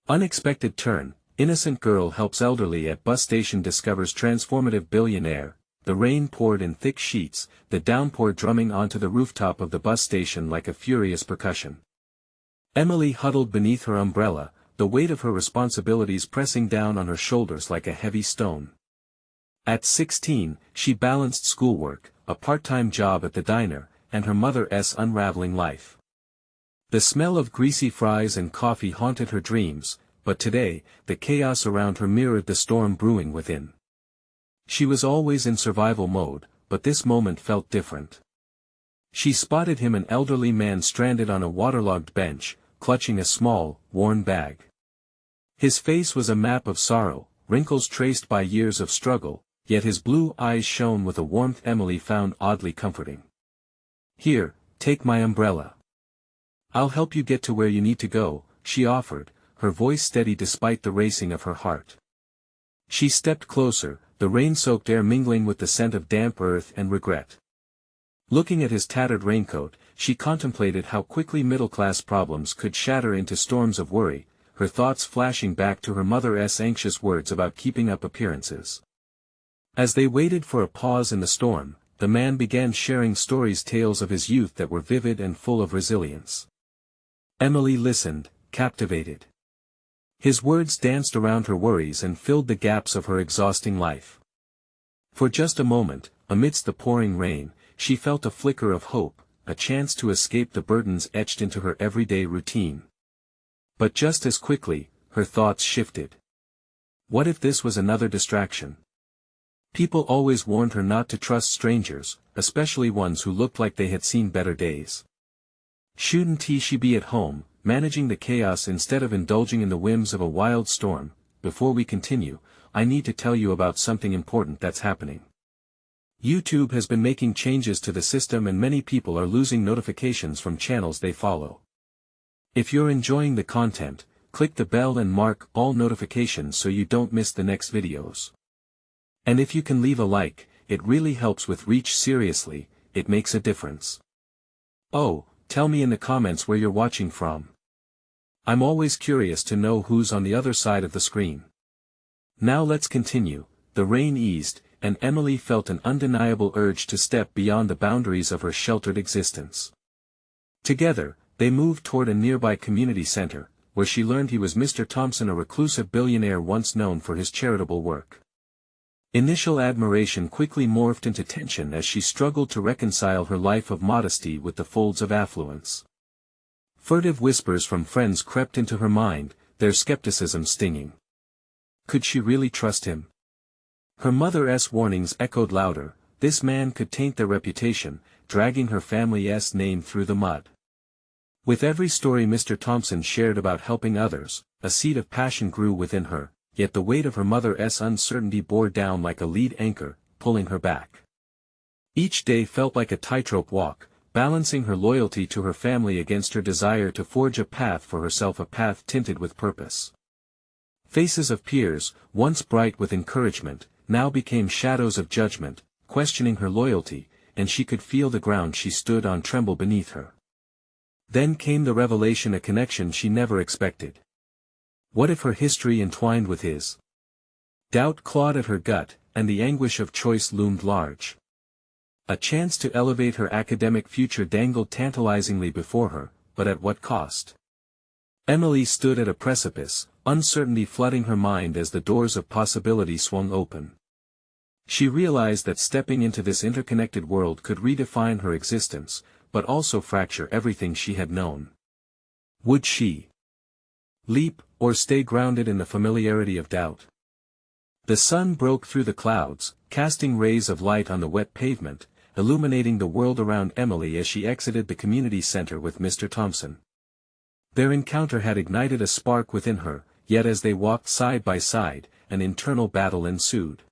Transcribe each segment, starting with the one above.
Unexpected turn, innocent girl helps elderly at bus station discovers transformative billionaire. The rain poured in thick sheets, the downpour drumming onto the rooftop of the bus station like a furious percussion. Emily huddled beneath her umbrella, the weight of her responsibilities pressing down on her shoulders like a heavy stone. At 16, she balanced schoolwork, a part-time job at the diner, and her mother's unraveling life. The smell of greasy fries and coffee haunted her dreams, but today, the chaos around her mirrored the storm brewing within. She was always in survival mode, but this moment felt different. She spotted him, an elderly man stranded on a waterlogged bench, clutching a small, worn bag. His face was a map of sorrow, wrinkles traced by years of struggle, yet his blue eyes shone with a warmth Emily found oddly comforting. "Here, take my umbrella. I'll help you get to where you need to go," she offered, her voice steady despite the racing of her heart. She stepped closer, the rain-soaked air mingling with the scent of damp earth and regret. Looking at his tattered raincoat, she contemplated how quickly middle-class problems could shatter into storms of worry, her thoughts flashing back to her mother's anxious words about keeping up appearances. As they waited for a pause in the storm, the man began sharing tales of his youth that were vivid and full of resilience. Emily listened, captivated. His words danced around her worries and filled the gaps of her exhausting life. For just a moment, amidst the pouring rain, she felt a flicker of hope, a chance to escape the burdens etched into her everyday routine. But just as quickly, her thoughts shifted. What if this was another distraction? People always warned her not to trust strangers, especially ones who looked like they had seen better days. Shouldn't she be at home, managing the chaos instead of indulging in the whims of a wild storm? Before we continue, I need to tell you about something important that's happening. YouTube has been making changes to the system and many people are losing notifications from channels they follow. If you're enjoying the content, click the bell and mark all notifications so you don't miss the next videos. And if you can leave a like, it really helps with reach. Seriously, it makes a difference. Oh, tell me in the comments where you're watching from. I'm always curious to know who's on the other side of the screen. Now let's continue. The rain eased, and Emily felt an undeniable urge to step beyond the boundaries of her sheltered existence. Together, they moved toward a nearby community center, where she learned he was Mr. Thompson, a reclusive billionaire once known for his charitable work. Initial admiration quickly morphed into tension as she struggled to reconcile her life of modesty with the folds of affluence. Furtive whispers from friends crept into her mind, their skepticism stinging. Could she really trust him? Her mother's warnings echoed louder, this man could taint their reputation, dragging her family's name through the mud. With every story Mr. Thompson shared about helping others, a seed of passion grew within her. Yet the weight of her mother's uncertainty bore down like a lead anchor, pulling her back. Each day felt like a tightrope walk, balancing her loyalty to her family against her desire to forge a path for herself, a path tinted with purpose. Faces of peers, once bright with encouragement, now became shadows of judgment, questioning her loyalty, and she could feel the ground she stood on tremble beneath her. Then came the revelation, a connection she never expected. What if her history entwined with his? Doubt clawed at her gut, and the anguish of choice loomed large. A chance to elevate her academic future dangled tantalizingly before her, but at what cost? Emily stood at a precipice, uncertainty flooding her mind as the doors of possibility swung open. She realized that stepping into this interconnected world could redefine her existence, but also fracture everything she had known. Would she leap, or stay grounded in the familiarity of doubt? The sun broke through the clouds, casting rays of light on the wet pavement, illuminating the world around Emily as she exited the community center with Mr. Thompson. Their encounter had ignited a spark within her, yet as they walked side by side, an internal battle ensued.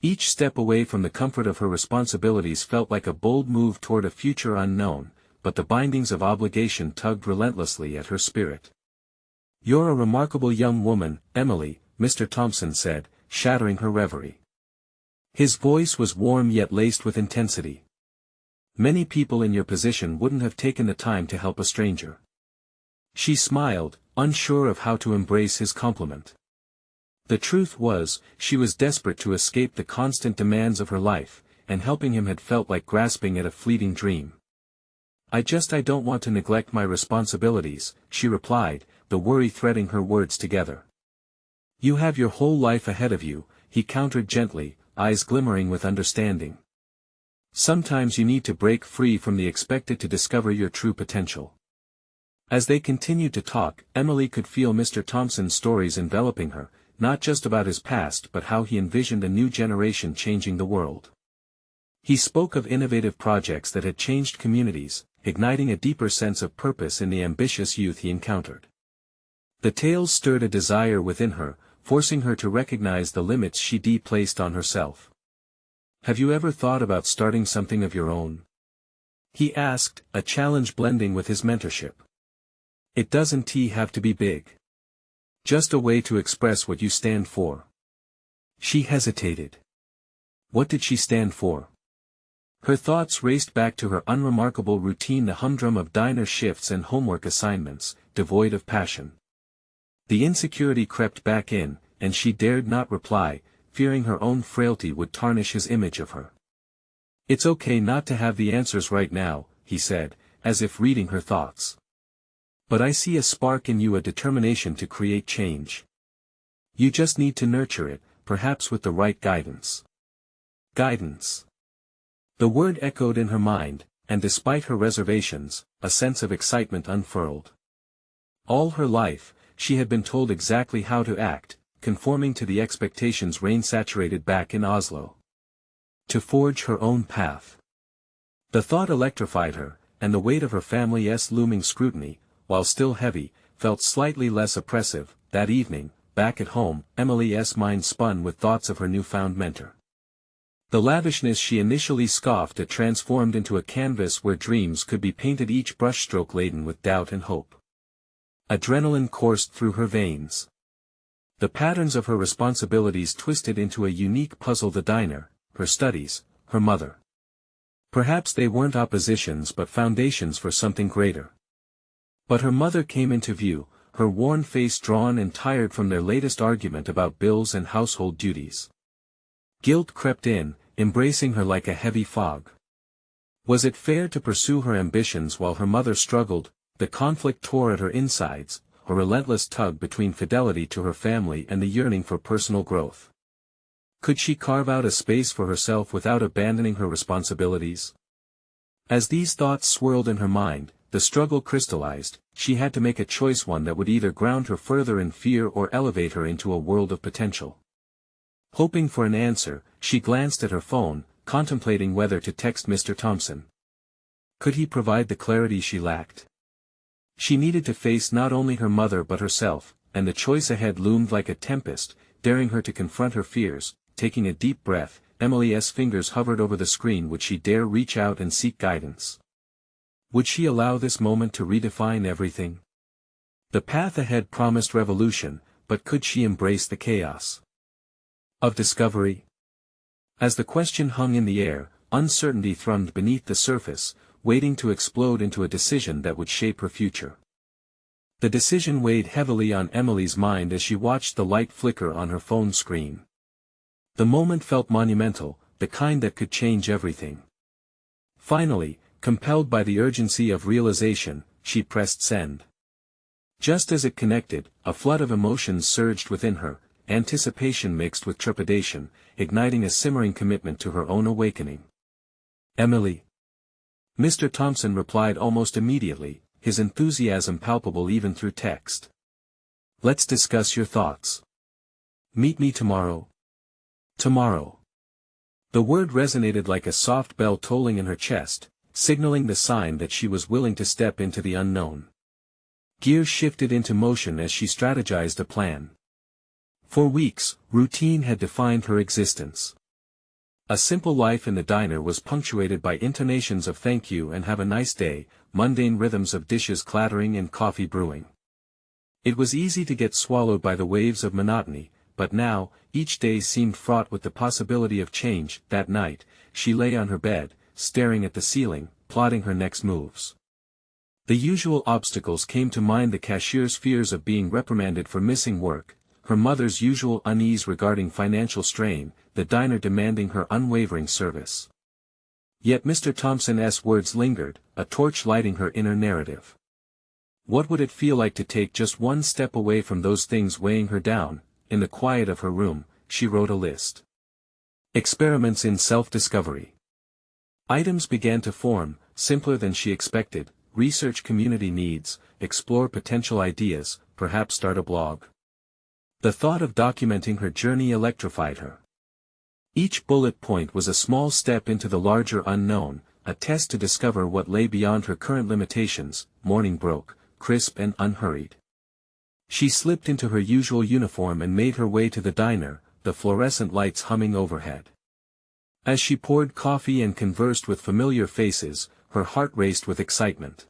Each step away from the comfort of her responsibilities felt like a bold move toward a future unknown, but the bindings of obligation tugged relentlessly at her spirit. "You're a remarkable young woman, Emily," Mr. Thompson said, shattering her reverie. His voice was warm yet laced with intensity. "Many people in your position wouldn't have taken the time to help a stranger." She smiled, unsure of how to embrace his compliment. The truth was, she was desperate to escape the constant demands of her life, and helping him had felt like grasping at a fleeting dream. I don't want to neglect my responsibilities," she replied, the worry threading her words together. "You have your whole life ahead of you," he countered gently, eyes glimmering with understanding. "Sometimes you need to break free from the expected to discover your true potential." As they continued to talk, Emily could feel Mr. Thompson's stories enveloping her, not just about his past but how he envisioned a new generation changing the world. He spoke of innovative projects that had changed communities, igniting a deeper sense of purpose in the ambitious youth he encountered. The tales stirred a desire within her, forcing her to recognize the limits she'd placed on herself. "Have you ever thought about starting something of your own?" he asked, a challenge blending with his mentorship. "It doesn't have to be big. Just a way to express what you stand for." She hesitated. What did she stand for? Her thoughts raced back to her unremarkable routine, the humdrum of diner shifts and homework assignments, devoid of passion. The insecurity crept back in, and she dared not reply, fearing her own frailty would tarnish his image of her. "It's okay not to have the answers right now," he said, as if reading her thoughts. "But I see a spark in you, a determination to create change. You just need to nurture it, perhaps with the right guidance." Guidance. The word echoed in her mind, and despite her reservations, a sense of excitement unfurled. All her life, she had been told exactly how to act, conforming to the expectations rain-saturated back in Oslo. To forge her own path. The thought electrified her, and the weight of her family's looming scrutiny, while still heavy, felt slightly less oppressive. That evening, back at home, Emily's mind spun with thoughts of her newfound mentor. The lavishness she initially scoffed at transformed into a canvas where dreams could be painted, each brushstroke laden with doubt and hope. Adrenaline coursed through her veins. The patterns of her responsibilities twisted into a unique puzzle: the diner, her studies, her mother. Perhaps they weren't oppositions but foundations for something greater. But her mother came into view, her worn face drawn and tired from their latest argument about bills and household duties. Guilt crept in, embracing her like a heavy fog. Was it fair to pursue her ambitions while her mother struggled? The conflict tore at her insides, a relentless tug between fidelity to her family and the yearning for personal growth. Could she carve out a space for herself without abandoning her responsibilities? As these thoughts swirled in her mind, the struggle crystallized. She had to make a choice, one that would either ground her further in fear or elevate her into a world of potential. Hoping for an answer, she glanced at her phone, contemplating whether to text Mr. Thompson. Could he provide the clarity she lacked? She needed to face not only her mother but herself, and the choice ahead loomed like a tempest, daring her to confront her fears. Taking a deep breath, Emily's fingers hovered over the screen. Would she dare reach out and seek guidance? Would she allow this moment to redefine everything? The path ahead promised revolution, but could she embrace the chaos of discovery? As the question hung in the air, uncertainty thrummed beneath the surface, waiting to explode into a decision that would shape her future. The decision weighed heavily on Emily's mind as she watched the light flicker on her phone screen. The moment felt monumental, the kind that could change everything. Finally, compelled by the urgency of realization, she pressed send. Just as it connected, a flood of emotions surged within her, anticipation mixed with trepidation, igniting a simmering commitment to her own awakening. "Emily." Mr. Thompson replied almost immediately, his enthusiasm palpable even through text. "Let's discuss your thoughts. Meet me tomorrow." Tomorrow. The word resonated like a soft bell tolling in her chest, signaling the sign that she was willing to step into the unknown. Gears shifted into motion as she strategized a plan. For weeks, routine had defined her existence. A simple life in the diner was punctuated by intonations of thank you and have a nice day, mundane rhythms of dishes clattering and coffee brewing. It was easy to get swallowed by the waves of monotony, but now, each day seemed fraught with the possibility of change. That night, she lay on her bed, staring at the ceiling, plotting her next moves. The usual obstacles came to mind: the cashier's fears of being reprimanded for missing work, her mother's usual unease regarding financial strain, the diner demanding her unwavering service. Yet Mr. Thompson's words lingered, a torch lighting her inner narrative. What would it feel like to take just one step away from those things weighing her down? In the quiet of her room, she wrote a list. Experiments in self-discovery. Items began to form, simpler than she expected: research community needs, explore potential ideas, perhaps start a blog. The thought of documenting her journey electrified her. Each bullet point was a small step into the larger unknown, a test to discover what lay beyond her current limitations. Morning broke, crisp and unhurried. She slipped into her usual uniform and made her way to the diner, the fluorescent lights humming overhead. As she poured coffee and conversed with familiar faces, her heart raced with excitement.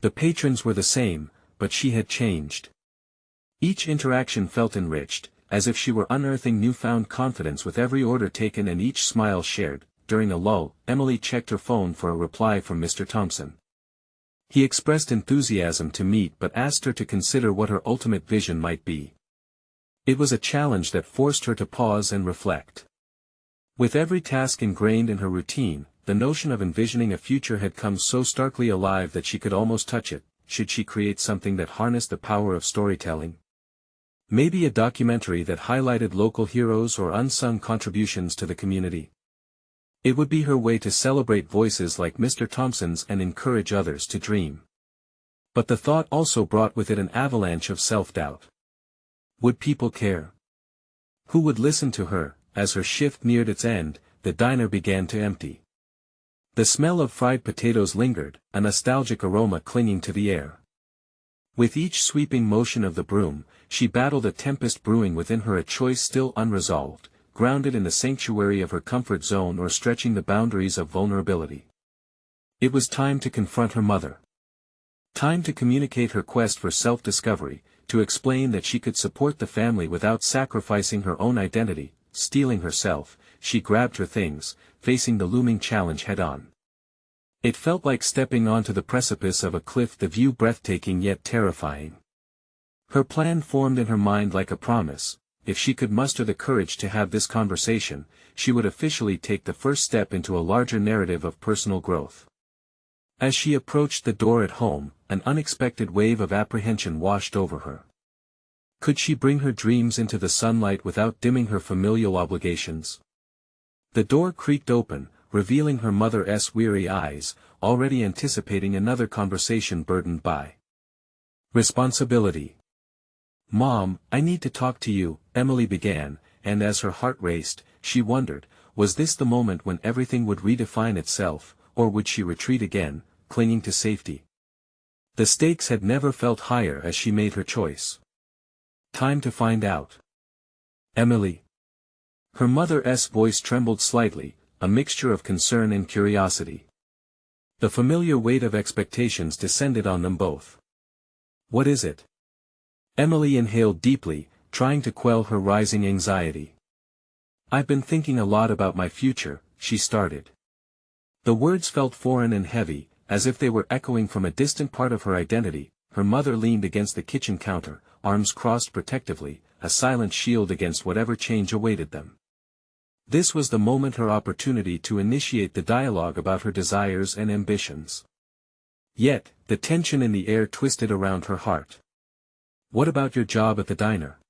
The patrons were the same, but she had changed. Each interaction felt enriched, as if she were unearthing newfound confidence with every order taken and each smile shared. During a lull, Emily checked her phone for a reply from Mr. Thompson. He expressed enthusiasm to meet but asked her to consider what her ultimate vision might be. It was a challenge that forced her to pause and reflect. With every task ingrained in her routine, the notion of envisioning a future had come so starkly alive that she could almost touch it. Should she create something that harnessed the power of storytelling? Maybe a documentary that highlighted local heroes or unsung contributions to the community. It would be her way to celebrate voices like Mr. Thompson's and encourage others to dream. But the thought also brought with it an avalanche of self-doubt. Would people care? Who would listen to her? As her shift neared its end, the diner began to empty. The smell of fried potatoes lingered, a nostalgic aroma clinging to the air. With each sweeping motion of the broom, she battled a tempest brewing within her, a choice still unresolved, grounded in the sanctuary of her comfort zone or stretching the boundaries of vulnerability. It was time to confront her mother. Time to communicate her quest for self-discovery, to explain that she could support the family without sacrificing her own identity. Steeling herself, she grabbed her things, facing the looming challenge head-on. It felt like stepping onto the precipice of a cliff, the view breathtaking yet terrifying. Her plan formed in her mind like a promise: if she could muster the courage to have this conversation, she would officially take the first step into a larger narrative of personal growth. As she approached the door at home, an unexpected wave of apprehension washed over her. Could she bring her dreams into the sunlight without dimming her familial obligations? The door creaked open, revealing her mother's weary eyes, already anticipating another conversation burdened by responsibility. "Mom, I need to talk to you," Emily began, and as her heart raced, she wondered, was this the moment when everything would redefine itself, or would she retreat again, clinging to safety? The stakes had never felt higher as she made her choice. Time to find out. "Emily." Her mother's voice trembled slightly, a mixture of concern and curiosity. The familiar weight of expectations descended on them both. "What is it?" Emily inhaled deeply, trying to quell her rising anxiety. "I've been thinking a lot about my future," she started. The words felt foreign and heavy, as if they were echoing from a distant part of her identity. Her mother leaned against the kitchen counter, arms crossed protectively, a silent shield against whatever change awaited them. This was the moment, her opportunity to initiate the dialogue about her desires and ambitions. Yet, the tension in the air twisted around her heart. "What about your job at the diner?"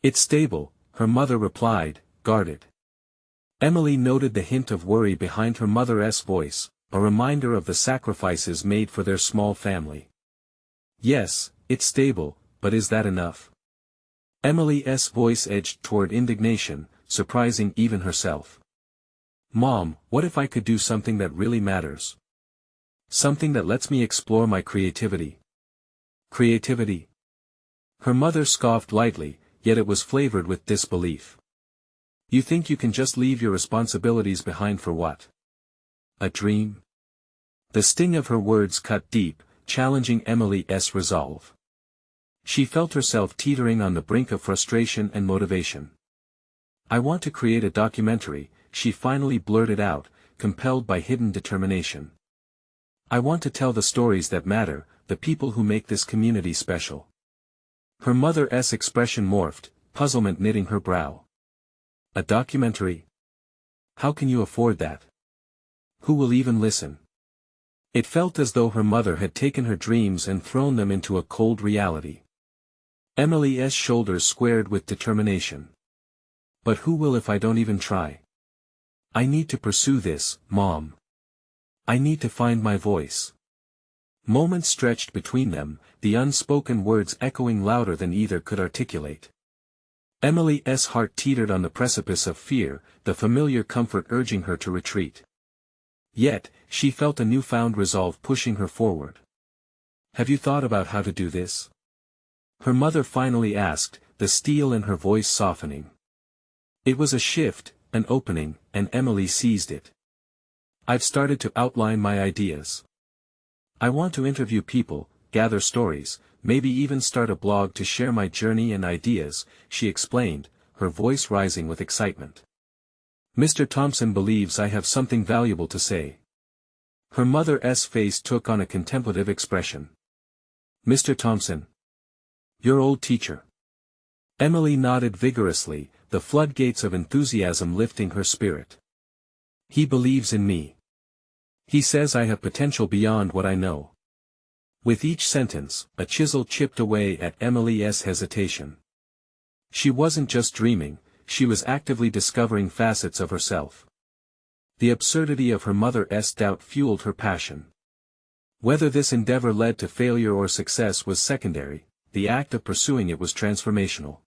"It's stable," her mother replied, guarded. Emily noted the hint of worry behind her mother's voice, a reminder of the sacrifices made for their small family. "Yes, it's stable, but is that enough?" Emily's voice edged toward indignation, surprising even herself. "Mom, what if I could do something that really matters? Something that lets me explore my creativity." "Creativity?" Her mother scoffed lightly, yet it was flavored with disbelief. "You think you can just leave your responsibilities behind for what? A dream?" The sting of her words cut deep, challenging Emily's resolve. She felt herself teetering on the brink of frustration and motivation. "I want to create a documentary," she finally blurted out, compelled by hidden determination. I want to tell the stories that matter, the people who make this community special. Her mother's expression morphed, puzzlement knitting her brow. A documentary? How can you afford that? Who will even listen? It felt as though her mother had taken her dreams and thrown them into a cold reality. Emily's shoulders squared with determination. But who will if I don't even try? I need to pursue this, Mom. I need to find my voice. Moments stretched between them, the unspoken words echoing louder than either could articulate. Emily's heart teetered on the precipice of fear, the familiar comfort urging her to retreat. Yet, she felt a newfound resolve pushing her forward. Have you thought about how to do this? Her mother finally asked, the steel in her voice softening. It was a shift, an opening, and Emily seized it. I've started to outline my ideas. I want to interview people, gather stories, maybe even start a blog to share my journey and ideas, she explained, her voice rising with excitement. Mr. Thompson believes I have something valuable to say. Her mother's face took on a contemplative expression. Mr. Thompson? Your old teacher. Emily nodded vigorously, the floodgates of enthusiasm lifting her spirit. He believes in me. He says I have potential beyond what I know. With each sentence, a chisel chipped away at Emily's hesitation. She wasn't just dreaming, she was actively discovering facets of herself. The absurdity of her mother's doubt fueled her passion. Whether this endeavor led to failure or success was secondary, the act of pursuing it was transformational.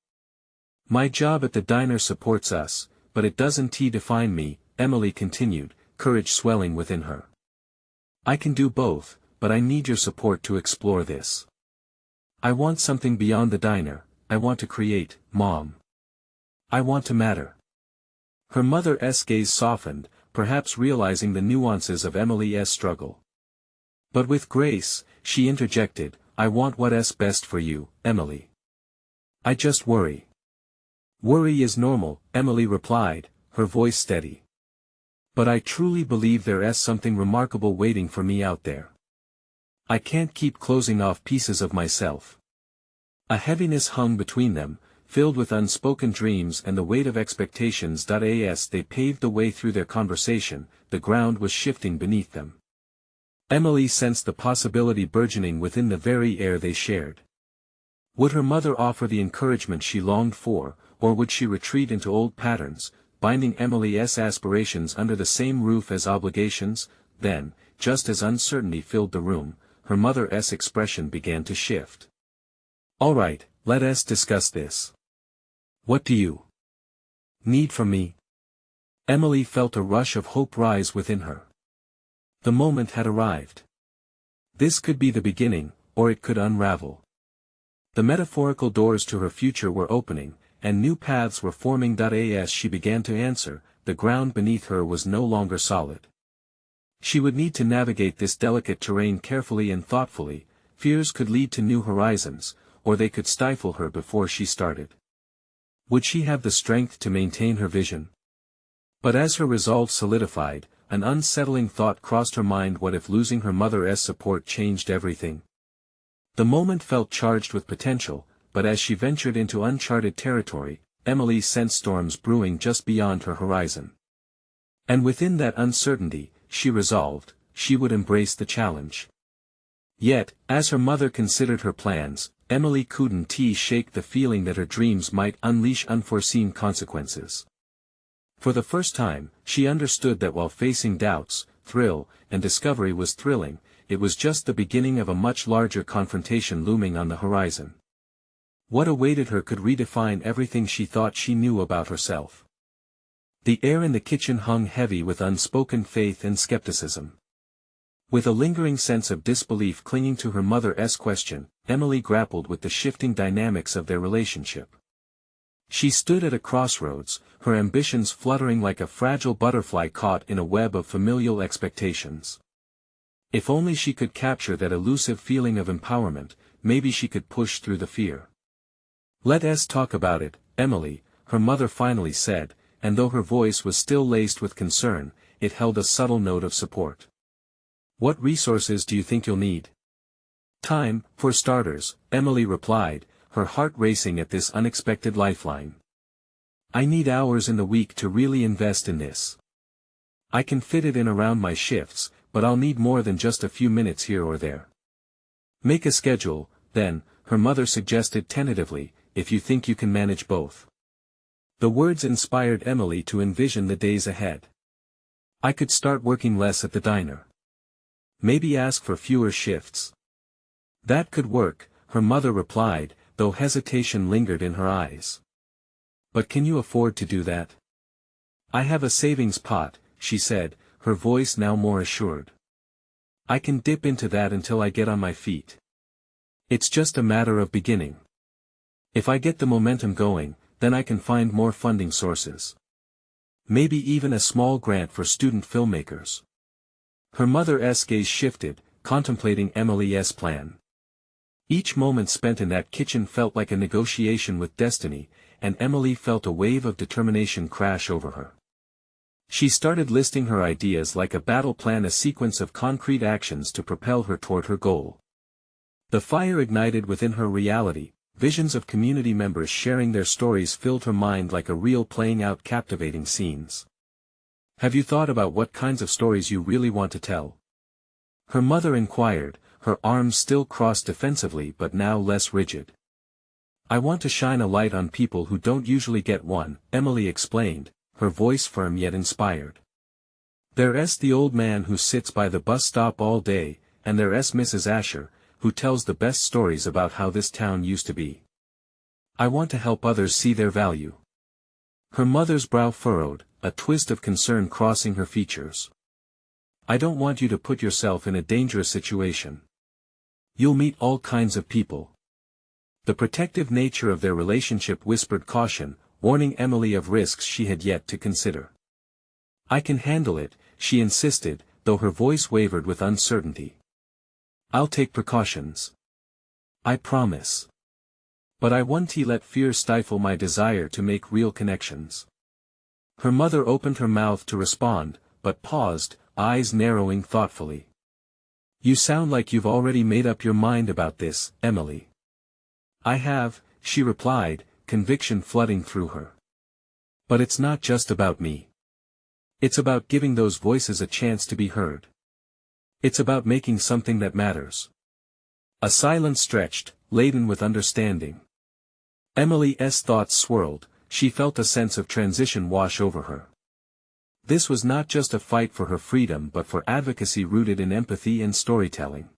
My job at the diner supports us, but it doesn't define me, Emily continued, courage swelling within her. I can do both, but I need your support to explore this. I want something beyond the diner, I want to create, Mom. I want to matter. Her mother's gaze softened, perhaps realizing the nuances of Emily's struggle. But with grace, she interjected, I want what's best for you, Emily. I just worry. Worry is normal, Emily replied, her voice steady. But I truly believe there's something remarkable waiting for me out there. I can't keep closing off pieces of myself. A heaviness hung between them, filled with unspoken dreams and the weight of expectations. As they paved the way through their conversation, the ground was shifting beneath them. Emily sensed the possibility burgeoning within the very air they shared. Would her mother offer the encouragement she longed for, or would she retreat into old patterns, binding Emily's aspirations under the same roof as obligations? Then, just as uncertainty filled the room, her mother's expression began to shift. All right, let us discuss this. What do you need from me? Emily felt a rush of hope rise within her. The moment had arrived. This could be the beginning, or it could unravel. The metaphorical doors to her future were opening, and new paths were forming. As she began to answer, the ground beneath her was no longer solid. She would need to navigate this delicate terrain carefully and thoughtfully. Fears could lead to new horizons, or they could stifle her before she started. Would she have the strength to maintain her vision? But as her resolve solidified, an unsettling thought crossed her mind. What if losing her mother's support changed everything? The moment felt charged with potential, but as she ventured into uncharted territory, Emily sensed storms brewing just beyond her horizon. And within that uncertainty, she resolved, she would embrace the challenge. Yet, as her mother considered her plans, Emily couldn't shake the feeling that her dreams might unleash unforeseen consequences. For the first time, she understood that while facing doubts, thrill, and discovery was thrilling, it was just the beginning of a much larger confrontation looming on the horizon. What awaited her could redefine everything she thought she knew about herself. The air in the kitchen hung heavy with unspoken faith and skepticism. With a lingering sense of disbelief clinging to her mother's question, Emily grappled with the shifting dynamics of their relationship. She stood at a crossroads, her ambitions fluttering like a fragile butterfly caught in a web of familial expectations. If only she could capture that elusive feeling of empowerment, maybe she could push through the fear. Let us talk about it, Emily, her mother finally said, and though her voice was still laced with concern, it held a subtle note of support. What resources do you think you'll need? Time, for starters, Emily replied, her heart racing at this unexpected lifeline. I need hours in the week to really invest in this. I can fit it in around my shifts, but I'll need more than just a few minutes here or there. Make a schedule, then, her mother suggested tentatively, if you think you can manage both. The words inspired Emily to envision the days ahead. I could start working less at the diner. Maybe ask for fewer shifts. That could work, her mother replied, though hesitation lingered in her eyes. But can you afford to do that? I have a savings pot, she said, her voice now more assured. I can dip into that until I get on my feet. It's just a matter of beginning. If I get the momentum going, then I can find more funding sources. Maybe even a small grant for student filmmakers. Her mother's gaze shifted, contemplating Emily's plan. Each moment spent in that kitchen felt like a negotiation with destiny, and Emily felt a wave of determination crash over her. She started listing her ideas like a battle plan, a sequence of concrete actions to propel her toward her goal. The fire ignited within her reality, visions of community members sharing their stories filled her mind like a reel playing out captivating scenes. Have you thought about what kinds of stories you really want to tell? Her mother inquired, her arms still crossed defensively but now less rigid. I want to shine a light on people who don't usually get one, Emily explained, her voice firm yet inspired. There's the old man who sits by the bus stop all day, and there's Mrs. Asher, who tells the best stories about how this town used to be. I want to help others see their value. Her mother's brow furrowed, a twist of concern crossing her features. I don't want you to put yourself in a dangerous situation. You'll meet all kinds of people. The protective nature of their relationship whispered caution, warning Emily of risks she had yet to consider. I can handle it, she insisted, though her voice wavered with uncertainty. I'll take precautions. I promise. But I won't let fear stifle my desire to make real connections. Her mother opened her mouth to respond, but paused, eyes narrowing thoughtfully. You sound like you've already made up your mind about this, Emily. I have, she replied, conviction flooding through her. But it's not just about me. It's about giving those voices a chance to be heard. It's about making something that matters. A silence stretched, laden with understanding. Emily's thoughts swirled, she felt a sense of transition wash over her. This was not just a fight for her freedom but for advocacy rooted in empathy and storytelling.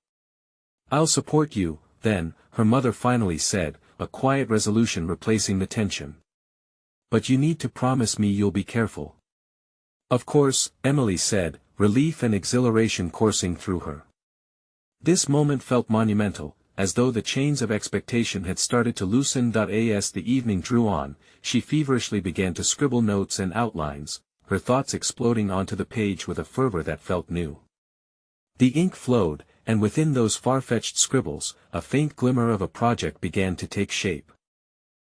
I'll support you, then, her mother finally said, a quiet resolution replacing the tension. But you need to promise me you'll be careful. Of course, Emily said, relief and exhilaration coursing through her. This moment felt monumental, as though the chains of expectation had started to loosen. As the evening drew on, she feverishly began to scribble notes and outlines, her thoughts exploding onto the page with a fervor that felt new. The ink flowed, and within those far-fetched scribbles, a faint glimmer of a project began to take shape.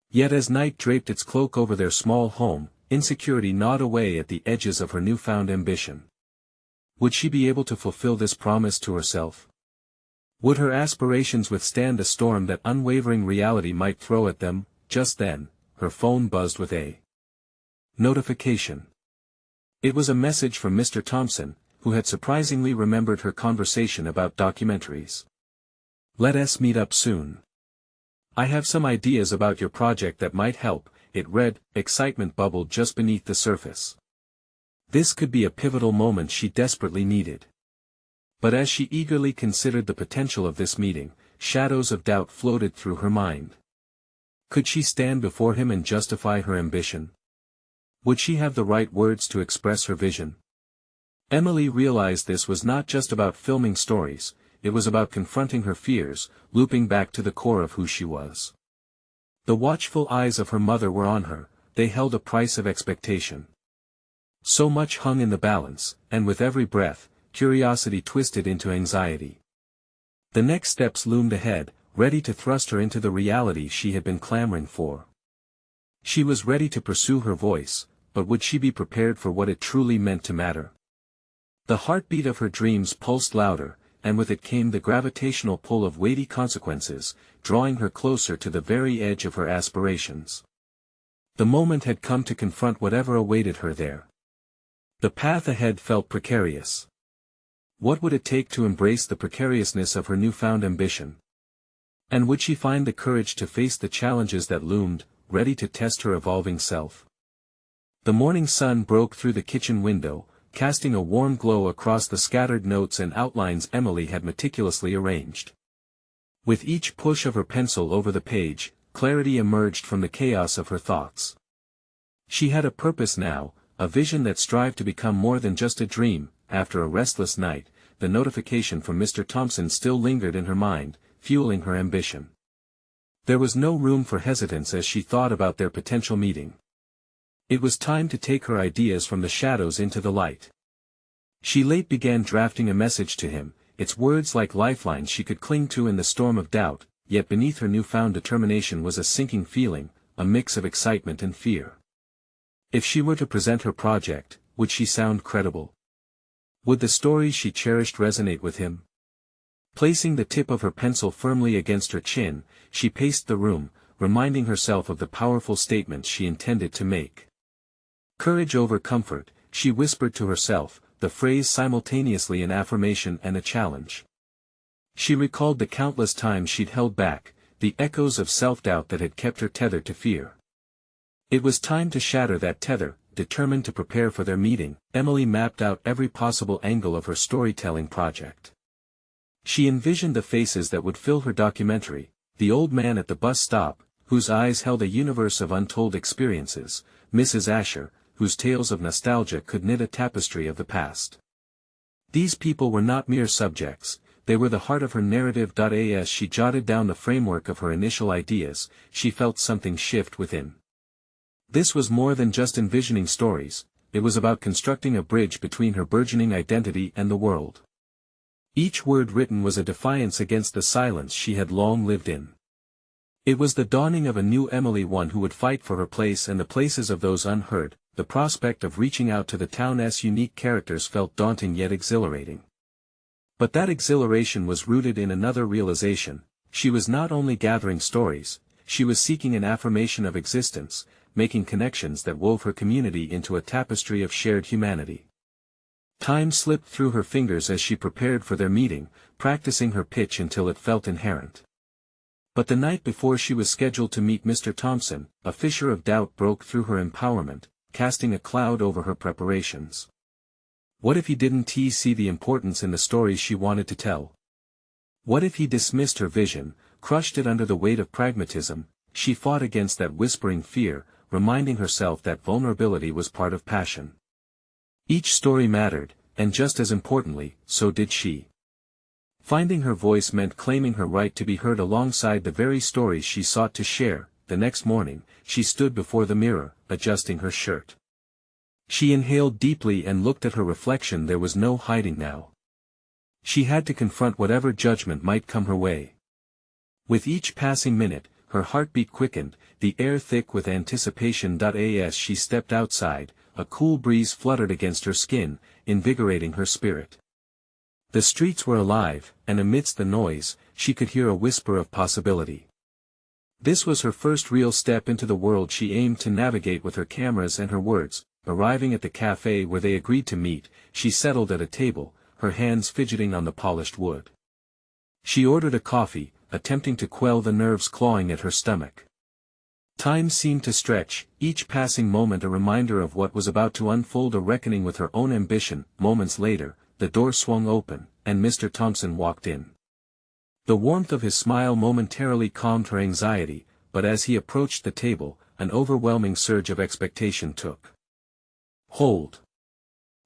Yet as night draped its cloak over their small home, insecurity gnawed away at the edges of her newfound ambition. Would she be able to fulfill this promise to herself? Would her aspirations withstand a storm that unwavering reality might throw at them? Just then, her phone buzzed with a notification. It was a message from Mr. Thompson, who had surprisingly remembered her conversation about documentaries. Let us meet up soon. I have some ideas about your project that might help, it read, excitement bubbled just beneath the surface. This could be a pivotal moment she desperately needed. But as she eagerly considered the potential of this meeting, shadows of doubt floated through her mind. Could she stand before him and justify her ambition? Would she have the right words to express her vision? Emily realized this was not just about filming stories, it was about confronting her fears, looping back to the core of who she was. The watchful eyes of her mother were on her, they held a price of expectation. So much hung in the balance, and with every breath, curiosity twisted into anxiety. The next steps loomed ahead, ready to thrust her into the reality she had been clamoring for. She was ready to pursue her voice, but would she be prepared for what it truly meant to matter? The heartbeat of her dreams pulsed louder, and with it came the gravitational pull of weighty consequences, drawing her closer to the very edge of her aspirations. The moment had come to confront whatever awaited her there. The path ahead felt precarious. What would it take to embrace the precariousness of her newfound ambition? And would she find the courage to face the challenges that loomed, ready to test her evolving self? The morning sun broke through the kitchen window, casting a warm glow across the scattered notes and outlines Emily had meticulously arranged. With each push of her pencil over the page, clarity emerged from the chaos of her thoughts. She had a purpose now, a vision that strived to become more than just a dream. After a restless night, the notification from Mr. Thompson still lingered in her mind, fueling her ambition. There was no room for hesitance as she thought about their potential meeting. It was time to take her ideas from the shadows into the light. She late began drafting a message to him, its words like lifelines she could cling to in the storm of doubt, yet beneath her newfound determination was a sinking feeling, a mix of excitement and fear. If she were to present her project, would she sound credible? Would the stories she cherished resonate with him? Placing the tip of her pencil firmly against her chin, she paced the room, reminding herself of the powerful statements she intended to make. Courage over comfort, she whispered to herself, the phrase simultaneously an affirmation and a challenge. She recalled the countless times she'd held back, the echoes of self-doubt that had kept her tethered to fear. It was time to shatter that tether. Determined to prepare for their meeting, Emily mapped out every possible angle of her storytelling project. She envisioned the faces that would fill her documentary, the old man at the bus stop, whose eyes held a universe of untold experiences, Mrs. Asher, whose tales of nostalgia could knit a tapestry of the past. These people were not mere subjects, they were the heart of her narrative. As she jotted down the framework of her initial ideas, she felt something shift within. This was more than just envisioning stories, it was about constructing a bridge between her burgeoning identity and the world. Each word written was a defiance against the silence she had long lived in. It was the dawning of a new Emily, one who would fight for her place and the places of those unheard. The prospect of reaching out to the town's unique characters felt daunting yet exhilarating. But that exhilaration was rooted in another realization: she was not only gathering stories, she was seeking an affirmation of existence, making connections that wove her community into a tapestry of shared humanity. Time slipped through her fingers as she prepared for their meeting, practicing her pitch until it felt inherent. But the night before she was scheduled to meet Mr. Thompson, a fissure of doubt broke through her empowerment, casting a cloud over her preparations. What if he didn't see the importance in the stories she wanted to tell? What if he dismissed her vision, crushed it under the weight of pragmatism? She fought against that whispering fear, reminding herself that vulnerability was part of passion. Each story mattered, and just as importantly, so did she. Finding her voice meant claiming her right to be heard alongside the very stories she sought to share. The next morning, she stood before the mirror, adjusting her shirt. She inhaled deeply and looked at her reflection. There was no hiding now. She had to confront whatever judgment might come her way. With each passing minute, her heartbeat quickened, the air thick with anticipation. As she stepped outside, a cool breeze fluttered against her skin, invigorating her spirit. The streets were alive, and amidst the noise, she could hear a whisper of possibility. This was her first real step into the world she aimed to navigate with her cameras and her words. Arriving at the cafe where they agreed to meet, she settled at a table, her hands fidgeting on the polished wood. She ordered a coffee, attempting to quell the nerves clawing at her stomach. Time seemed to stretch, each passing moment a reminder of what was about to unfold, a reckoning with her own ambition. Moments later, the door swung open, and Mr. Thompson walked in. The warmth of his smile momentarily calmed her anxiety, but as he approached the table, an overwhelming surge of expectation took hold.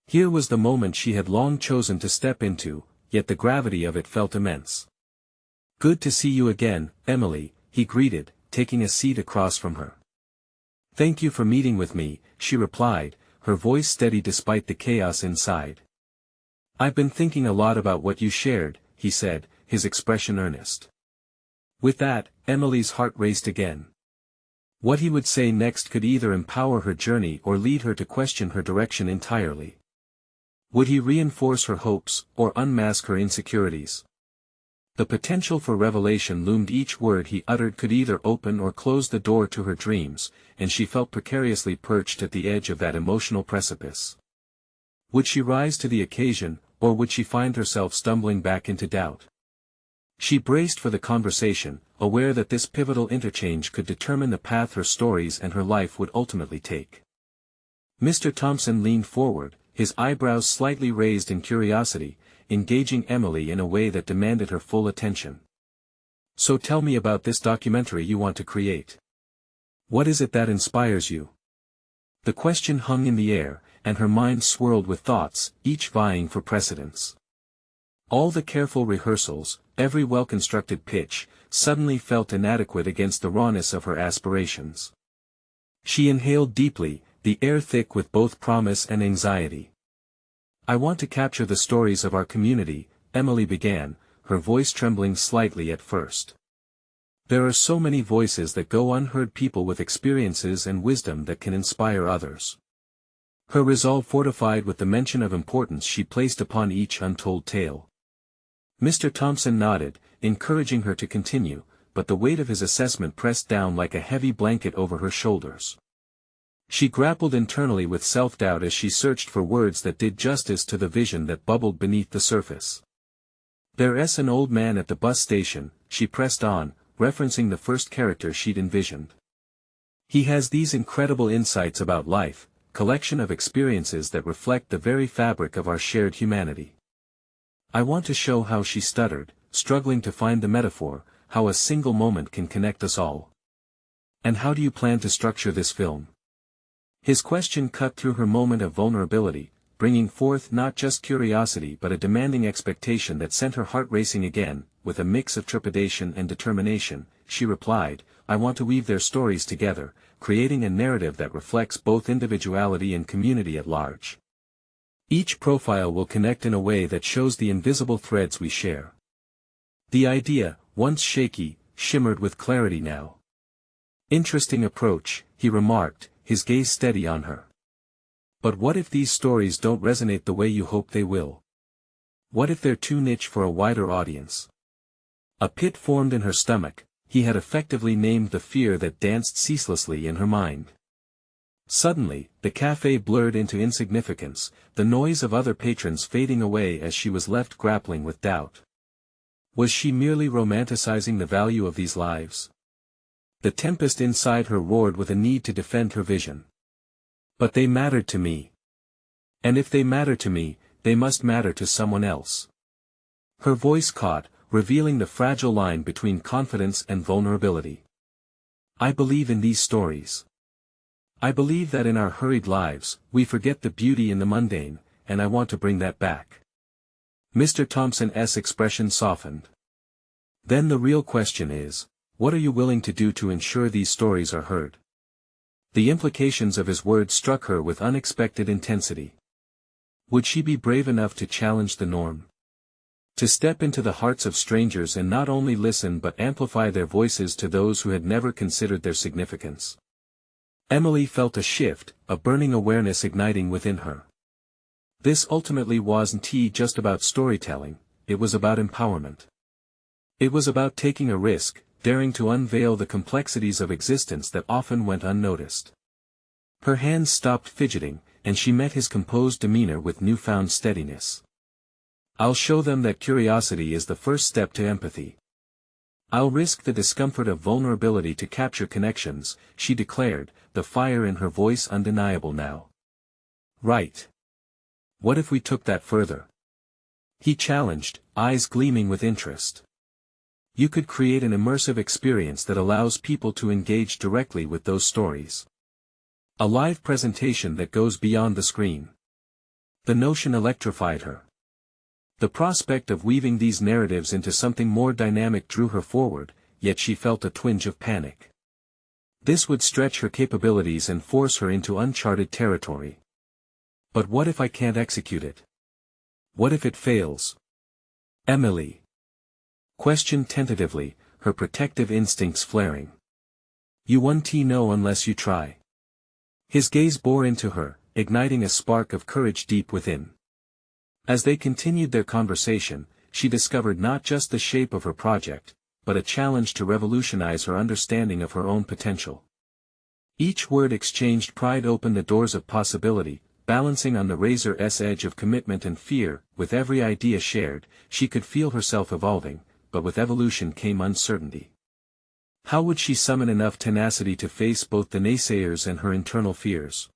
Here was the moment she had long chosen to step into, yet the gravity of it felt immense. "Good to see you again, Emily," he greeted, taking a seat across from her. "Thank you for meeting with me," she replied, her voice steady despite the chaos inside. "I've been thinking a lot about what you shared," he said, his expression earnest. With that, Emily's heart raced again. What he would say next could either empower her journey or lead her to question her direction entirely. Would he reinforce her hopes, or unmask her insecurities? The potential for revelation loomed. Each word he uttered could either open or close the door to her dreams, and she felt precariously perched at the edge of that emotional precipice. Would she rise to the occasion, or would she find herself stumbling back into doubt? She braced for the conversation, aware that this pivotal interchange could determine the path her stories and her life would ultimately take. Mr. Thompson leaned forward, his eyebrows slightly raised in curiosity, engaging Emily in a way that demanded her full attention. So tell me about this documentary you want to create. What is it that inspires you? The question hung in the air, and her mind swirled with thoughts, each vying for precedence. All the careful rehearsals, every well-constructed pitch, suddenly felt inadequate against the rawness of her aspirations. She inhaled deeply, the air thick with both promise and anxiety. I want to capture the stories of our community, Emily began, her voice trembling slightly at first. There are so many voices that go unheard, people with experiences and wisdom that can inspire others. Her resolve fortified with the mention of importance she placed upon each untold tale. Mr. Thompson nodded, encouraging her to continue, but the weight of his assessment pressed down like a heavy blanket over her shoulders. She grappled internally with self-doubt as she searched for words that did justice to the vision that bubbled beneath the surface. There's an old man at the bus station, she pressed on, referencing the first character she'd envisioned. He has these incredible insights about life, collection of experiences that reflect the very fabric of our shared humanity. I want to show how. She stuttered, struggling to find the metaphor, how a single moment can connect us all. And how do you plan to structure this film? His question cut through her moment of vulnerability, bringing forth not just curiosity but a demanding expectation that sent her heart racing again. With a mix of trepidation and determination, she replied, I want to weave their stories together, creating a narrative that reflects both individuality and community at large. Each profile will connect in a way that shows the invisible threads we share. The idea, once shaky, shimmered with clarity now. Interesting approach, he remarked, his gaze steady on her. But what if these stories don't resonate the way you hope they will? What if they're too niche for a wider audience? A pit formed in her stomach. He had effectively named the fear that danced ceaselessly in her mind. Suddenly, the cafe blurred into insignificance, the noise of other patrons fading away as she was left grappling with doubt. Was she merely romanticizing the value of these lives? The tempest inside her roared with a need to defend her vision. But they mattered to me. And if they matter to me, they must matter to someone else. Her voice caught, revealing the fragile line between confidence and vulnerability. I believe in these stories. I believe that in our hurried lives, we forget the beauty in the mundane, and I want to bring that back. Mr. Thompson's expression softened. Then the real question is, what are you willing to do to ensure these stories are heard? The implications of his words struck her with unexpected intensity. Would she be brave enough to challenge the norm? To step into the hearts of strangers and not only listen but amplify their voices to those who had never considered their significance? Emily felt a shift, a burning awareness igniting within her. This ultimately wasn't just about storytelling, it was about empowerment. It was about taking a risk, daring to unveil the complexities of existence that often went unnoticed. Her hands stopped fidgeting, and she met his composed demeanor with newfound steadiness. I'll show them that curiosity is the first step to empathy. I'll risk the discomfort of vulnerability to capture connections, she declared, the fire in her voice undeniable now. Right. What if we took that further? He challenged, eyes gleaming with interest. You could create an immersive experience that allows people to engage directly with those stories. A live presentation that goes beyond the screen. The notion electrified her. The prospect of weaving these narratives into something more dynamic drew her forward, yet she felt a twinge of panic. This would stretch her capabilities and force her into uncharted territory. But what if I can't execute it? What if it fails? Emily questioned tentatively, her protective instincts flaring. You won't know unless you try. His gaze bore into her, igniting a spark of courage deep within. As they continued their conversation, she discovered not just the shape of her project, but a challenge to revolutionize her understanding of her own potential. Each word exchanged pried open the doors of possibility, balancing on the razor's edge of commitment and fear. With every idea shared, she could feel herself evolving, but with evolution came uncertainty. How would she summon enough tenacity to face both the naysayers and her internal fears?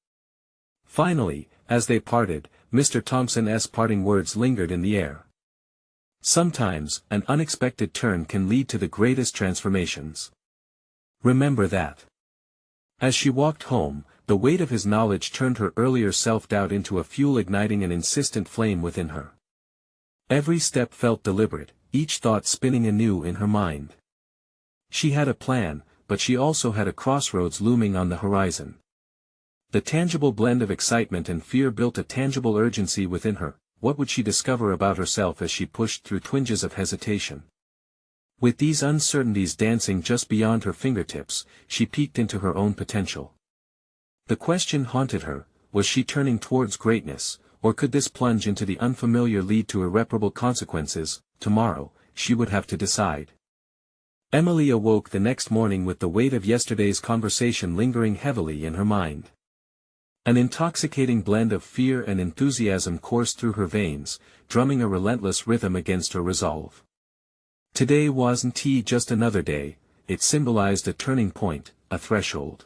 Finally, as they parted, Mr. Thompson's parting words lingered in the air. Sometimes, an unexpected turn can lead to the greatest transformations. Remember that. As she walked home, the weight of his knowledge turned her earlier self-doubt into a fuel igniting an insistent flame within her. Every step felt deliberate, each thought spinning anew in her mind. She had a plan, but she also had a crossroads looming on the horizon. The tangible blend of excitement and fear built a tangible urgency within her. What would she discover about herself as she pushed through twinges of hesitation? With these uncertainties dancing just beyond her fingertips, she peeked into her own potential. The question haunted her: was she turning towards greatness, or could this plunge into the unfamiliar lead to irreparable consequences? Tomorrow, she would have to decide. Emily awoke the next morning with the weight of yesterday's conversation lingering heavily in her mind. An intoxicating blend of fear and enthusiasm coursed through her veins, drumming a relentless rhythm against her resolve. Today wasn't just another day, it symbolized a turning point, a threshold.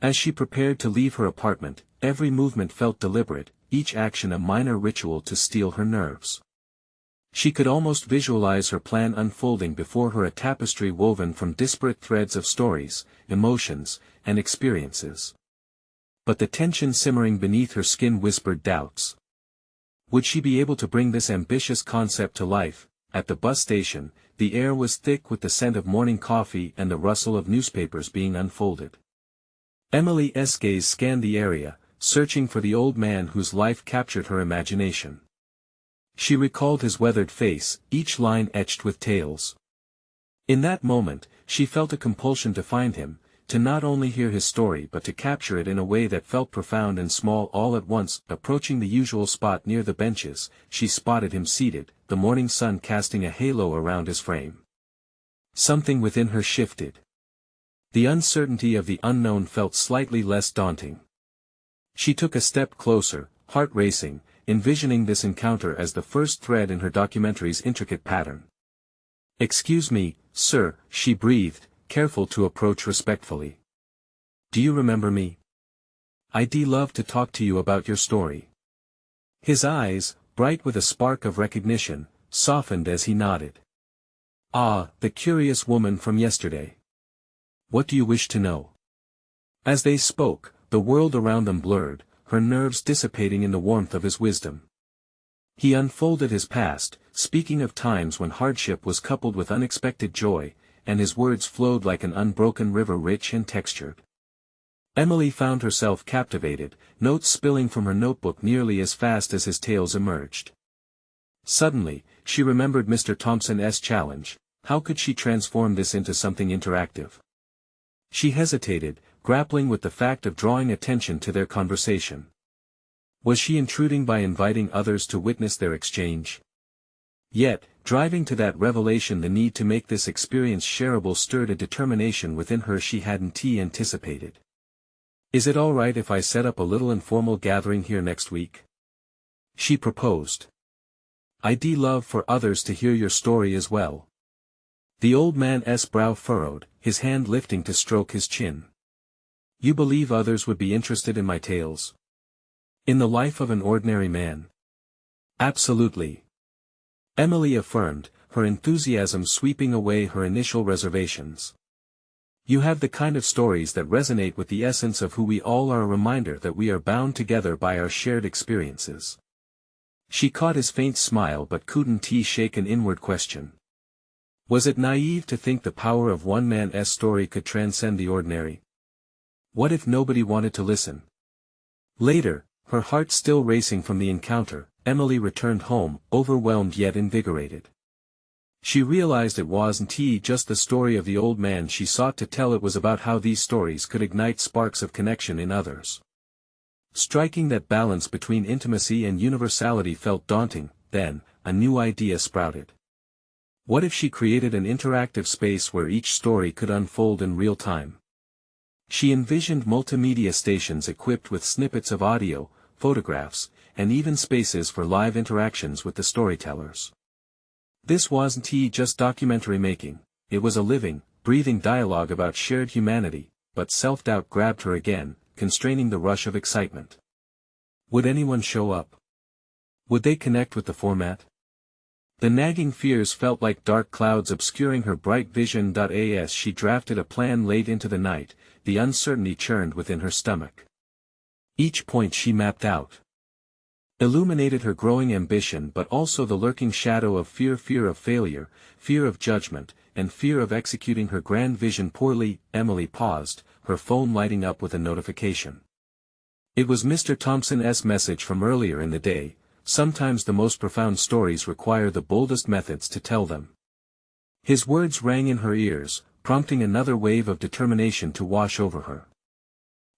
As she prepared to leave her apartment, every movement felt deliberate, each action a minor ritual to steel her nerves. She could almost visualize her plan unfolding before her, a tapestry woven from disparate threads of stories, emotions, and experiences. But the tension simmering beneath her skin whispered doubts. Would she be able to bring this ambitious concept to life? At the bus station, the air was thick with the scent of morning coffee and the rustle of newspapers being unfolded. Emily's gaze scanned the area, searching for the old man whose life captured her imagination. She recalled his weathered face, each line etched with tales. In that moment, she felt a compulsion to find him, to not only hear his story but to capture it in a way that felt profound and small all at once. Approaching the usual spot near the benches, she spotted him seated, the morning sun casting a halo around his frame. Something within her shifted. The uncertainty of the unknown felt slightly less daunting. She took a step closer, heart racing, envisioning this encounter as the first thread in her documentary's intricate pattern. "Excuse me, sir," she breathed, careful to approach respectfully. "Do you remember me? I'd love to talk to you about your story." His eyes, bright with a spark of recognition, softened as he nodded. "Ah, the curious woman from yesterday. What do you wish to know?" As they spoke, the world around them blurred, her nerves dissipating in the warmth of his wisdom. He unfolded his past, speaking of times when hardship was coupled with unexpected joy, and his words flowed like an unbroken river, rich and textured. Emily found herself captivated, notes spilling from her notebook nearly as fast as his tales emerged. Suddenly, she remembered Mr. Thompson's challenge. How could she transform this into something interactive? She hesitated, grappling with the fact of drawing attention to their conversation. Was she intruding by inviting others to witness their exchange? Yet, driving to that revelation, the need to make this experience shareable stirred a determination within her she hadn't anticipated. "Is it all right if I set up a little informal gathering here next week?" she proposed. "I'd love for others to hear your story as well." The old man's brow furrowed, his hand lifting to stroke his chin. "You believe others would be interested in my tales? In the life of an ordinary man?" "Absolutely," Emily affirmed, her enthusiasm sweeping away her initial reservations. "You have the kind of stories that resonate with the essence of who we all are, a reminder that we are bound together by our shared experiences." She caught his faint smile but couldn't shake an inward question. Was it naive to think the power of one man's story could transcend the ordinary? What if nobody wanted to listen? Later, her heart still racing from the encounter, Emily returned home, overwhelmed yet invigorated. She realized it wasn't just the story of the old man she sought to tell, it was about how these stories could ignite sparks of connection in others. Striking that balance between intimacy and universality felt daunting. Then, a new idea sprouted. What if she created an interactive space where each story could unfold in real time? She envisioned multimedia stations equipped with snippets of audio, photographs, and even spaces for live interactions with the storytellers. This wasn't just documentary making, it was a living, breathing dialogue about shared humanity, but self-doubt grabbed her again, constraining the rush of excitement. Would anyone show up? Would they connect with the format? The nagging fears felt like dark clouds obscuring her bright vision. As she drafted a plan late into the night, the uncertainty churned within her stomach. Each point she mapped out illuminated her growing ambition, but also the lurking shadow of fear of failure, fear of judgment, and fear of executing her grand vision poorly. Emily paused, her phone lighting up with a notification. It was Mr. Thompson's message from earlier in the day. Sometimes the most profound stories require the boldest methods to tell them. His words rang in her ears, prompting another wave of determination to wash over her.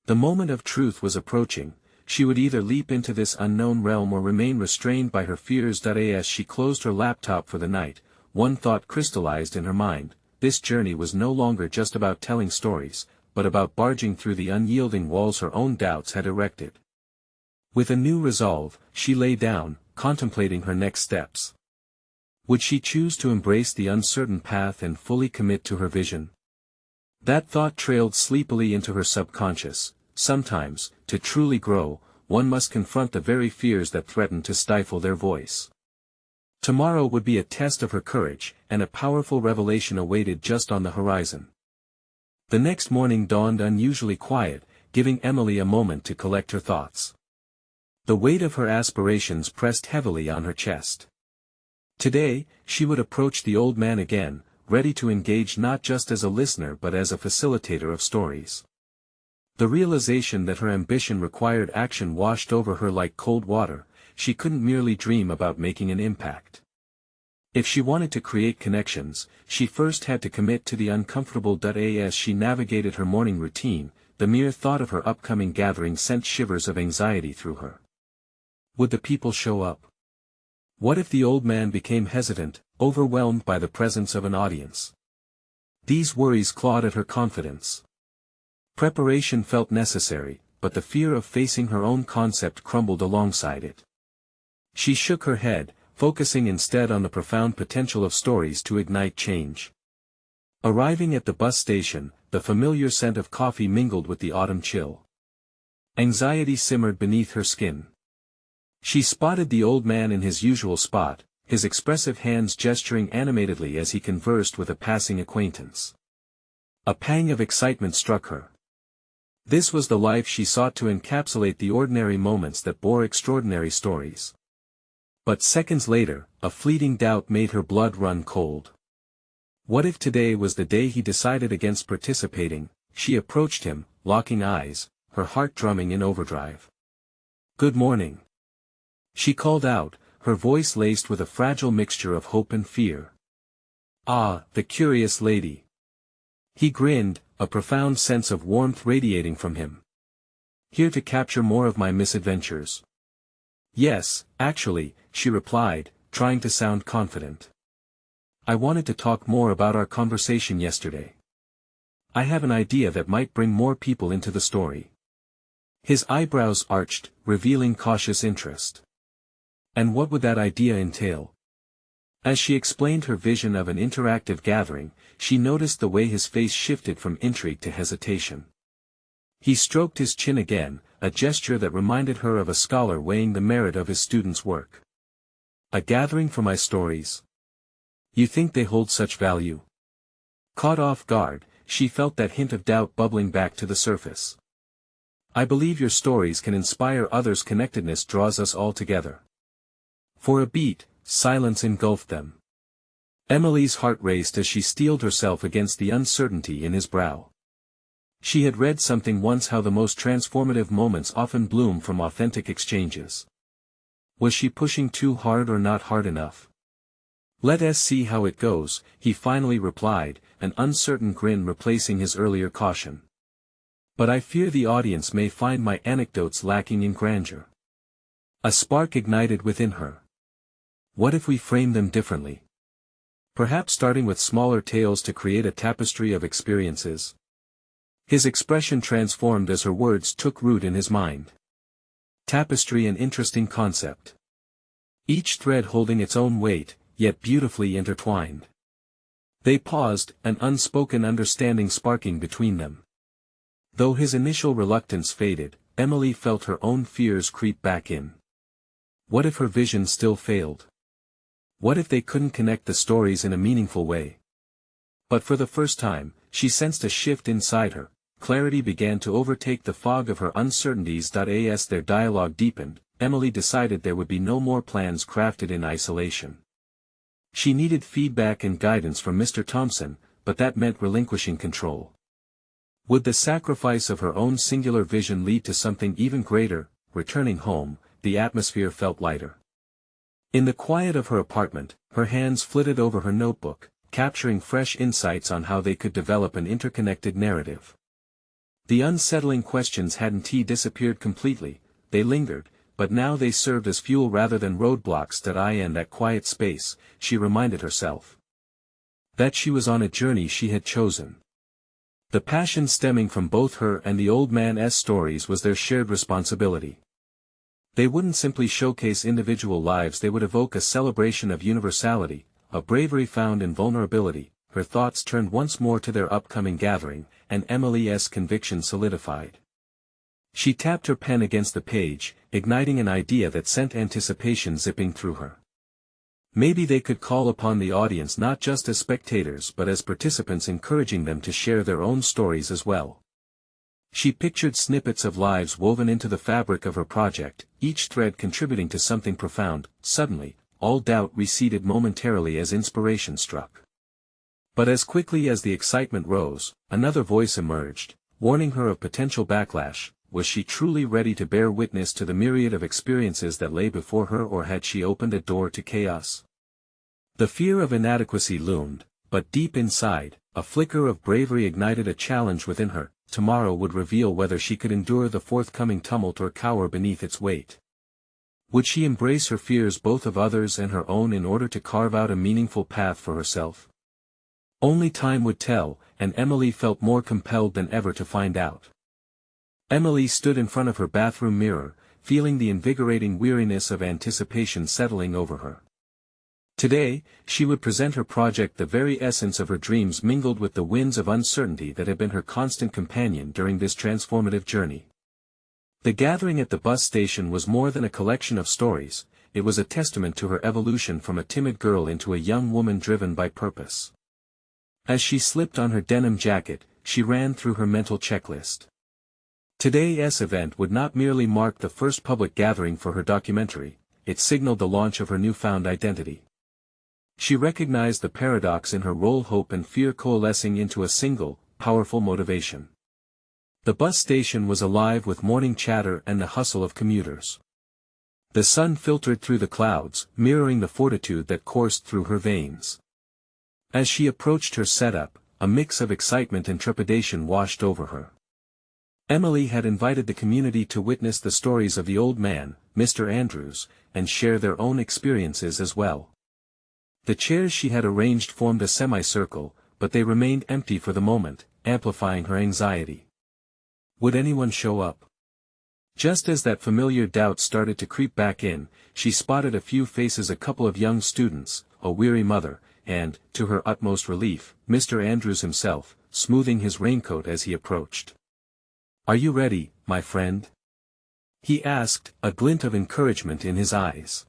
The moment of truth was approaching. She would either leap into this unknown realm or remain restrained by her fears. As she closed her laptop for the night, one thought crystallized in her mind: this journey was no longer just about telling stories, but about barging through the unyielding walls her own doubts had erected. With a new resolve, she lay down, contemplating her next steps. Would she choose to embrace the uncertain path and fully commit to her vision? That thought trailed sleepily into her subconscious. Sometimes, to truly grow, one must confront the very fears that threaten to stifle their voice. Tomorrow would be a test of her courage, and a powerful revelation awaited just on the horizon. The next morning dawned unusually quiet, giving Emily a moment to collect her thoughts. The weight of her aspirations pressed heavily on her chest. Today, she would approach the old man again, ready to engage not just as a listener but as a facilitator of stories. The realization that her ambition required action washed over her like cold water. She couldn't merely dream about making an impact. If she wanted to create connections, she first had to commit to the uncomfortable. As she navigated her morning routine, the mere thought of her upcoming gathering sent shivers of anxiety through her. Would the people show up? What if the old man became hesitant, overwhelmed by the presence of an audience? These worries clawed at her confidence. Preparation felt necessary, but the fear of facing her own concept crumbled alongside it. She shook her head, focusing instead on the profound potential of stories to ignite change. Arriving at the bus station, the familiar scent of coffee mingled with the autumn chill. Anxiety simmered beneath her skin. She spotted the old man in his usual spot, his expressive hands gesturing animatedly as he conversed with a passing acquaintance. A pang of excitement struck her. This was the life she sought to encapsulate, the ordinary moments that bore extraordinary stories. But seconds later, a fleeting doubt made her blood run cold. What if today was the day he decided against participating? She approached him, locking eyes, her heart drumming in overdrive. "Good morning," she called out, her voice laced with a fragile mixture of hope and fear. "Ah, the curious lady." He grinned, a profound sense of warmth radiating from him. "Here to capture more of my misadventures?" "Yes, actually," she replied, trying to sound confident. "I wanted to talk more about our conversation yesterday. I have an idea that might bring more people into the story." His eyebrows arched, revealing cautious interest. "And what would that idea entail?" As she explained her vision of an interactive gathering, she noticed the way his face shifted from intrigue to hesitation. He stroked his chin again, a gesture that reminded her of a scholar weighing the merit of his student's work. "A gathering for my stories? You think they hold such value?" Caught off guard, she felt that hint of doubt bubbling back to the surface. "I believe your stories can inspire others. Connectedness draws us all together." For a beat, silence engulfed them. Emily's heart raced as she steeled herself against the uncertainty in his brow. She had read something once, how the most transformative moments often bloom from authentic exchanges. Was she pushing too hard or not hard enough? "Let us see how it goes," he finally replied, an uncertain grin replacing his earlier caution. But I fear the audience may find my anecdotes lacking in grandeur. A spark ignited within her. What if we frame them differently? Perhaps starting with smaller tales to create a tapestry of experiences. His expression transformed as her words took root in his mind. Tapestry, an interesting concept. Each thread holding its own weight, yet beautifully intertwined. They paused, an unspoken understanding sparking between them. Though his initial reluctance faded, Emily felt her own fears creep back in. What if her vision still failed? What if they couldn't connect the stories in a meaningful way? But for the first time, she sensed a shift inside her. Clarity began to overtake the fog of her uncertainties. As their dialogue deepened, Emily decided there would be no more plans crafted in isolation. She needed feedback and guidance from Mr. Thompson, but that meant relinquishing control. Would the sacrifice of her own singular vision lead to something even greater? Returning home, the atmosphere felt lighter. In the quiet of her apartment, her hands flitted over her notebook, capturing fresh insights on how they could develop an interconnected narrative. The unsettling questions hadn't disappeared completely, they lingered, but now they served as fuel rather than roadblocks. In that quiet space, she reminded herself that she was on a journey she had chosen. The passion stemming from both her and the old man's stories was their shared responsibility. They wouldn't simply showcase individual lives, they would evoke a celebration of universality, a bravery found in vulnerability. Her thoughts turned once more to their upcoming gathering, and Emily's conviction solidified. She tapped her pen against the page, igniting an idea that sent anticipation zipping through her. Maybe they could call upon the audience not just as spectators but as participants, encouraging them to share their own stories as well. She pictured snippets of lives woven into the fabric of her project, each thread contributing to something profound. Suddenly, all doubt receded momentarily as inspiration struck. But as quickly as the excitement rose, another voice emerged, warning her of potential backlash. Was she truly ready to bear witness to the myriad of experiences that lay before her, or had she opened a door to chaos? The fear of inadequacy loomed, but deep inside, a flicker of bravery ignited a challenge within her. Tomorrow would reveal whether she could endure the forthcoming tumult or cower beneath its weight. Would she embrace her fears, both of others and her own, in order to carve out a meaningful path for herself? Only time would tell, and Emily felt more compelled than ever to find out. Emily stood in front of her bathroom mirror, feeling the invigorating weariness of anticipation settling over her. Today, she would present her project, the very essence of her dreams mingled with the winds of uncertainty that had been her constant companion during this transformative journey. The gathering at the bus station was more than a collection of stories, it was a testament to her evolution from a timid girl into a young woman driven by purpose. As she slipped on her denim jacket, she ran through her mental checklist. Today's event would not merely mark the first public gathering for her documentary, it signaled the launch of her newfound identity. She recognized the paradox in her role, hope and fear coalescing into a single, powerful motivation. The bus station was alive with morning chatter and the hustle of commuters. The sun filtered through the clouds, mirroring the fortitude that coursed through her veins. As she approached her setup, a mix of excitement and trepidation washed over her. Emily had invited the community to witness the stories of the old man, Mr. Andrews, and share their own experiences as well. The chairs she had arranged formed a semicircle, but they remained empty for the moment, amplifying her anxiety. Would anyone show up? Just as that familiar doubt started to creep back in, she spotted a few faces, a couple of young students, a weary mother, and, to her utmost relief, Mr. Andrews himself, smoothing his raincoat as he approached. "Are you ready, my friend?" he asked, a glint of encouragement in his eyes.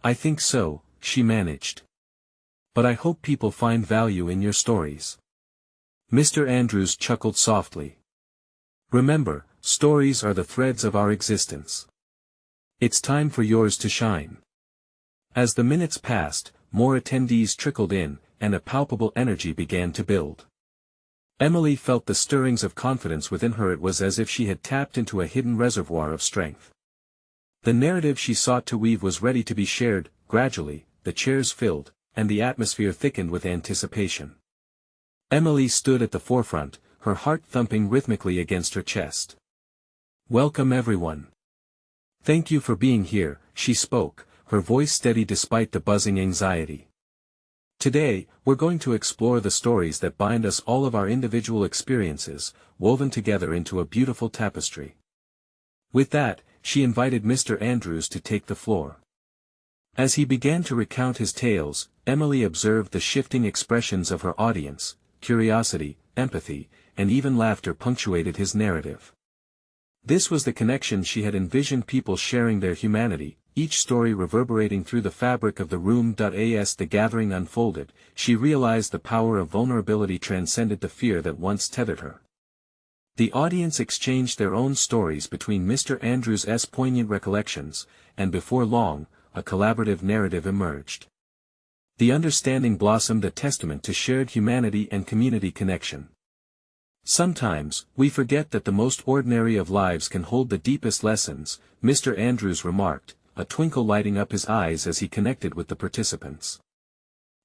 "I think so," she managed. "But I hope people find value in your stories." Mr. Andrews chuckled softly. "Remember, stories are the threads of our existence. It's time for yours to shine." As the minutes passed, more attendees trickled in, and a palpable energy began to build. Emily felt the stirrings of confidence within her. It was as if she had tapped into a hidden reservoir of strength. The narrative she sought to weave was ready to be shared. Gradually, the chairs filled, and the atmosphere thickened with anticipation. Emily stood at the forefront, her heart thumping rhythmically against her chest. "Welcome everyone. Thank you for being here," she spoke, her voice steady despite the buzzing anxiety. "Today, we're going to explore the stories that bind us, all of our individual experiences, woven together into a beautiful tapestry." With that, she invited Mr. Andrews to take the floor. As he began to recount his tales, Emily observed the shifting expressions of her audience. Curiosity, empathy, and even laughter punctuated his narrative. This was the connection she had envisioned, people sharing their humanity, each story reverberating through the fabric of the room. As the gathering unfolded, she realized the power of vulnerability transcended the fear that once tethered her. The audience exchanged their own stories between Mr. Andrews' poignant recollections, and before long, a collaborative narrative emerged. The understanding blossomed, a testament to shared humanity and community connection. "Sometimes, we forget that the most ordinary of lives can hold the deepest lessons," Mr. Andrews remarked, a twinkle lighting up his eyes as he connected with the participants.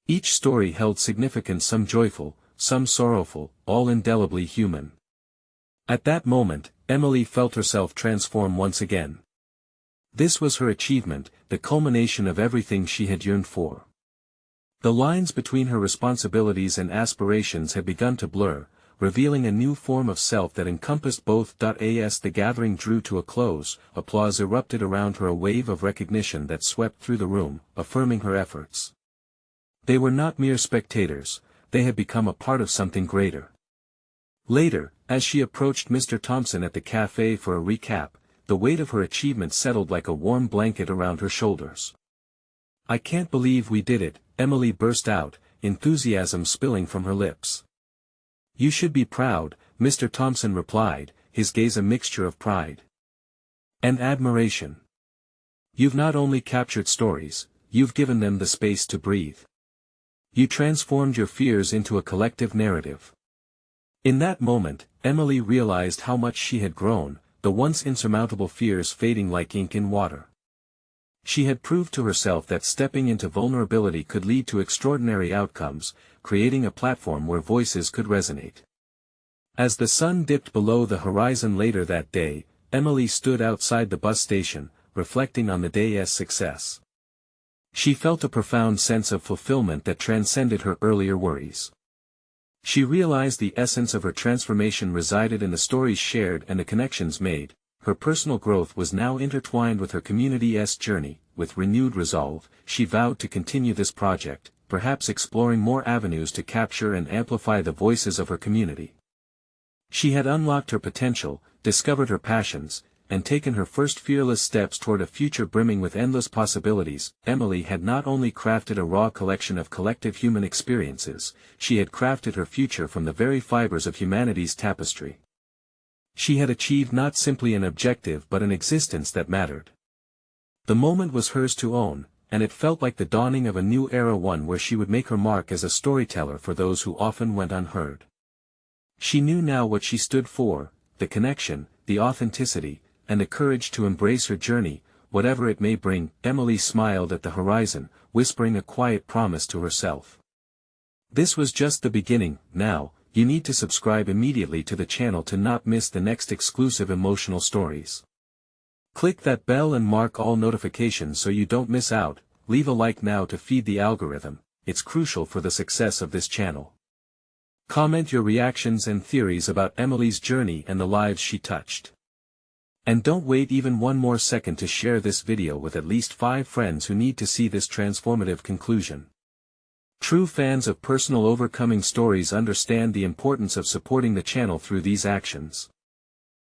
Each story held significance, some joyful, some sorrowful, all indelibly human. At that moment, Emily felt herself transform once again. This was her achievement, the culmination of everything she had yearned for. The lines between her responsibilities and aspirations had begun to blur, revealing a new form of self that encompassed both. As the gathering drew to a close, applause erupted around her, a wave of recognition that swept through the room, affirming her efforts. They were not mere spectators, they had become a part of something greater. Later, as she approached Mr. Thompson at the cafe for a recap, the weight of her achievement settled like a warm blanket around her shoulders. "I can't believe we did it," Emily burst out, enthusiasm spilling from her lips. "You should be proud," Mr. Thompson replied, his gaze a mixture of pride and admiration. "You've not only captured stories, you've given them the space to breathe. You transformed your fears into a collective narrative." In that moment, Emily realized how much she had grown, the once insurmountable fears fading like ink in water. She had proved to herself that stepping into vulnerability could lead to extraordinary outcomes, creating a platform where voices could resonate. As the sun dipped below the horizon later that day, Emily stood outside the bus station, reflecting on the day's success. She felt a profound sense of fulfillment that transcended her earlier worries. She realized the essence of her transformation resided in the stories shared and the connections made. Her personal growth was now intertwined with her community's journey. With renewed resolve, she vowed to continue this project, perhaps exploring more avenues to capture and amplify the voices of her community. She had unlocked her potential, discovered her passions, and taken her first fearless steps toward a future brimming with endless possibilities. Emily had not only crafted a raw collection of collective human experiences, she had crafted her future from the very fibers of humanity's tapestry. She had achieved not simply an objective but an existence that mattered. The moment was hers to own, and it felt like the dawning of a new era, one where she would make her mark as a storyteller for those who often went unheard. She knew now what she stood for: the connection, the authenticity, and the courage to embrace her journey, whatever it may bring. Emily smiled at the horizon, whispering a quiet promise to herself. This was just the beginning. Now, you need to subscribe immediately to the channel to not miss the next exclusive emotional stories. Click that bell and mark all notifications so you don't miss out. Leave a like now to feed the algorithm, it's crucial for the success of this channel. Comment your reactions and theories about Emily's journey and the lives she touched. And don't wait even one more second to share this video with at least 5 friends who need to see this transformative conclusion. True fans of personal overcoming stories understand the importance of supporting the channel through these actions.